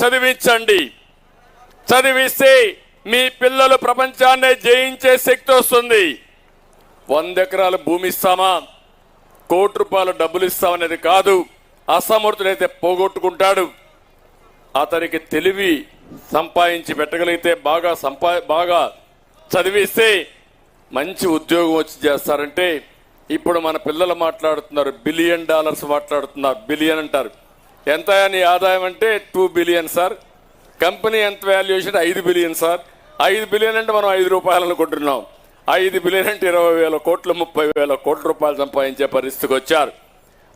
చదివించండి. చదివిస్తే మీ పిల్లలు ప్రపంచాన్నే జయించే శక్తి వస్తుంది. 100 ఎకరాల భూమి ఇస్తామా, కోటి రూపాయల డబ్బులు ఇస్తామనేది కాదు. అసమర్థుడైతే పోగొట్టుకుంటాడు. అతనికి తెలివి సంపాదించి పెట్టగలిగితే బాగా చదివిస్తే మంచి ఉద్యోగం వచ్చి చేస్తారంటే ఇప్పుడు మన పిల్లలు మాట్లాడుతున్నారు, $1 బిలియన్ మాట్లాడుతున్నారు. బిలియన్ అంటారు. ఎంత నీ ఆదాయం అంటే 2 బిలియన్ సార్. కంపెనీ ఎంత వాల్యుయేషన్ 5 బిలియన్ సార్. 5 బిలియన్ అంటే మనం 5 రూపాయలు అనుకుంటున్నాం. 5 బిలియన్ అంటే 20,000 కోట్లు, 30,000 కోట్ల రూపాయలు సంపాదించే పరిస్థితికి వచ్చారు.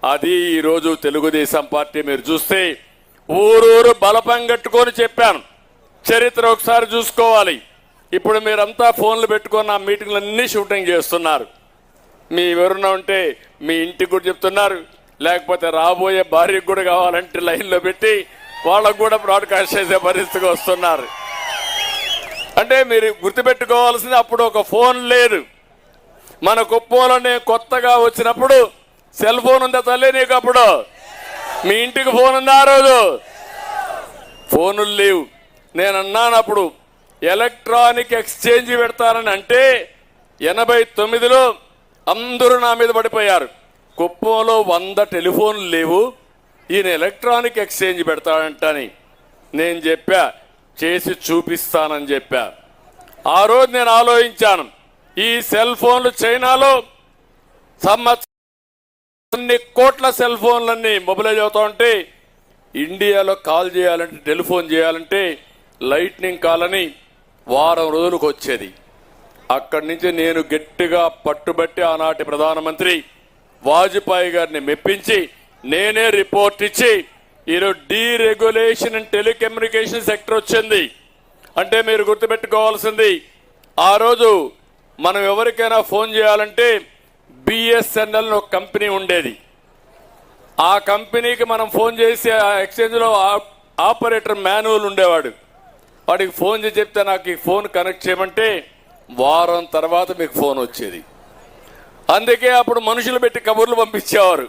అది ఈరోజు తెలుగుదేశం పార్టీ మీరు చూస్తే ఊరూరు బలపం కట్టుకొని చెప్పాను. చరిత్ర ఒకసారి చూసుకోవాలి. ఇప్పుడు మీరంతా ఫోన్లు పెట్టుకొని నా మీటింగ్లన్నీ షూటింగ్ చేస్తున్నారు. మీ ఎవరున్నా ఉంటే మీ ఇంటికి కూడా చెప్తున్నారు, లేకపోతే రాబోయే భార్యకు కూడా కావాలంటే లైన్లో పెట్టి వాళ్ళకు కూడా బ్రాడ్కాస్ట్ చేసే పరిస్థితికి వస్తున్నారు. అంటే మీరు గుర్తుపెట్టుకోవాల్సింది, అప్పుడు ఒక ఫోన్ లేదు. మన కుప్పంలోనే కొత్తగా వచ్చినప్పుడు సెల్ ఫోన్ ఉందా తల్లి నీకు? అప్పుడు మీ ఇంటికి ఫోన్ ఉందా? ఆ రోజు ఫోనులు లేవు. నేను అన్నాను అప్పుడు ఎలక్ట్రానిక్ ఎక్స్చేంజ్ పెడతారని అంటే 89లో అందరూ నా మీద పడిపోయారు. కుప్పంలో 100 టెలిఫోన్లు లేవు, ఈయన ఎలక్ట్రానిక్ ఎక్స్చేంజ్ పెడతాడంటని. నేను చెప్పా, చేసి చూపిస్తానని చెప్పా. ఆ రోజు నేను ఆలోచించాను, ఈ సెల్ ఫోన్లు చైనాలో కొన్ని కోట్ల సెల్ ఫోన్లన్నీ మొబిలైజ్ అవుతా ఉంటే ఇండియాలో కాల్ చేయాలంటే, టెలిఫోన్ చేయాలంటే లైట్నింగ్ కాల్ అని వారం రోజులకు వచ్చేది. అక్కడి నుంచి నేను గట్టిగా పట్టుబట్టి ఆనాటి ప్రధానమంత్రి వాజ్పేయి గారిని మెప్పించి నేనే రిపోర్ట్ ఇచ్చి ఈరోజు డీరెగ్యులేషన్ అండ్ టెలికమ్యూనికేషన్ సెక్టర్ వచ్చింది. అంటే మీరు గుర్తుపెట్టుకోవాల్సింది, ఆ రోజు మనం ఎవరికైనా ఫోన్ చేయాలంటే బిఎస్ఎన్ఎల్ ఒక కంపెనీ ఉండేది. ఆ కంపెనీకి మనం ఫోన్ చేసి ఆ ఎక్స్చేంజ్లో ఆపరేటర్ మాన్యువల్ ఉండేవాడు. వాడికి ఫోన్ చేసి చెప్తే నాకు ఈ ఫోన్ కనెక్ట్ చేయమంటే వారం తర్వాత మీకు ఫోన్ వచ్చేది. అందుకే అప్పుడు మనుషులు పెట్టి కబుర్లు పంపించేవారు.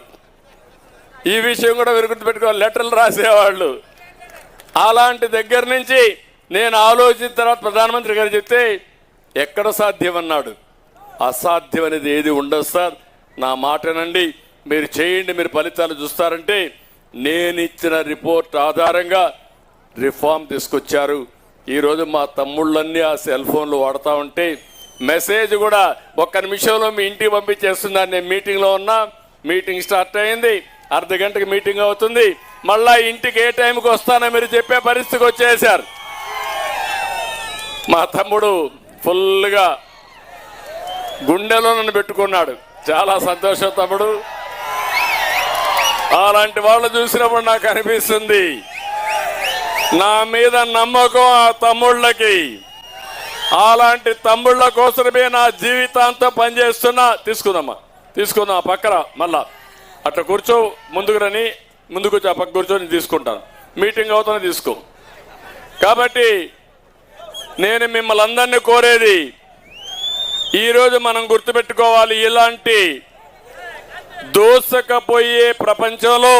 ఈ విషయం కూడా మీరు గుర్తుపెట్టుకోవాలి, లెటర్లు రాసేవాళ్ళు. అలాంటి దగ్గర నుంచి నేను ఆలోచించిన తర్వాత ప్రధానమంత్రి గారు చెప్తే ఎక్కడ సాధ్యం అన్నాడు. అసాధ్యం అనేది ఏది ఉండదు సార్, నా మాటనండి, మీరు చేయండి, మీరు ఫలితాలు చూస్తారంటే నేను ఇచ్చిన రిపోర్ట్ ఆధారంగా రిఫార్మ్ తీసుకొచ్చారు. ఈరోజు మా తమ్ముళ్ళన్నీ ఆ సెల్ ఫోన్లు వాడుతూ ఉంటే మెసేజ్ కూడా 1 నిమిషంలో మీ ఇంటికి పంపించేస్తున్నాను. నేను మీటింగ్లో ఉన్నా, మీటింగ్ స్టార్ట్ అయింది, అర్ధగంటకి మీటింగ్ అవుతుంది, మళ్ళా ఇంటికి ఏ టైంకి వస్తానో మీరు చెప్పే పరిస్థితికి వచ్చేసారు. మా తమ్ముడు ఫుల్గా గుండెలో నన్ను పెట్టుకున్నాడు. చాలా సంతోషం తమ్ముడు. అలాంటి వాళ్ళు చూసినప్పుడు నాకు అనిపిస్తుంది, నా మీద నమ్మకం ఆ తమ్ముళ్ళకి. అలాంటి తమ్ముళ్ళ కోసమే నా జీవితాంతం పనిచేస్తున్నా. తీసుకుందాం పక్కన మళ్ళా అట్లా కూర్చో, ముందుకు రని, ముందుకు వచ్చి ఆ పక్క కూర్చొని తీసుకుంటాను. మీటింగ్ అవుతానే తీసుకో. కాబట్టి నేను మిమ్మల్ని అందరినీ కోరేది, ఈరోజు మనం గుర్తుపెట్టుకోవాలి, ఇలాంటి దోసకపోయే ప్రపంచంలో,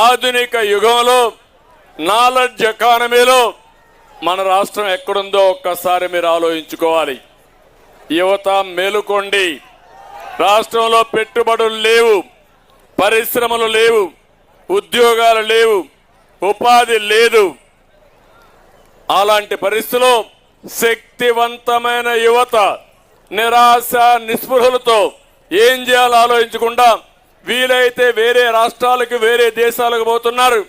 ఆధునిక యుగంలో, నాలెడ్జ్ ఎకానమీలో మన రాష్ట్రం ఎక్కడుందో ఒక్కసారి మీరు ఆలోచించుకోవాలి. యువత మేలుకోండి. రాష్ట్రంలో పెట్టుబడులు లేవు, పరిశ్రమలు లేవు, ఉద్యోగాలు లేవు, ఉపాధి లేదు. అలాంటి పరిస్థితుల్లో శక్తివంతమైన యువత నిరాశ నిస్పృహలతో ఏం చేయాలో ఆలోచించకుండా వీలైతే వేరే రాష్ట్రాలకు, వేరే దేశాలకు పోతున్నారు.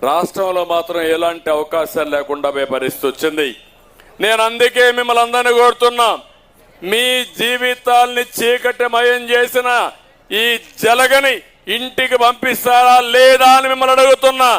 రాష్ట్రంలో మాత్రం ఎలాంటి అవకాశాలు లేకుండా పోయే పరిస్థితి వచ్చింది. నేను అందుకే మిమ్మల్ని అందరినీ కోరుతున్నా, మీ జీవితాల్ని చీకటిమయం చేసిన ఈ జలగని ఇంటికి పంపిస్తారా లేదా అని మిమ్మల్ని అడుగుతున్నా.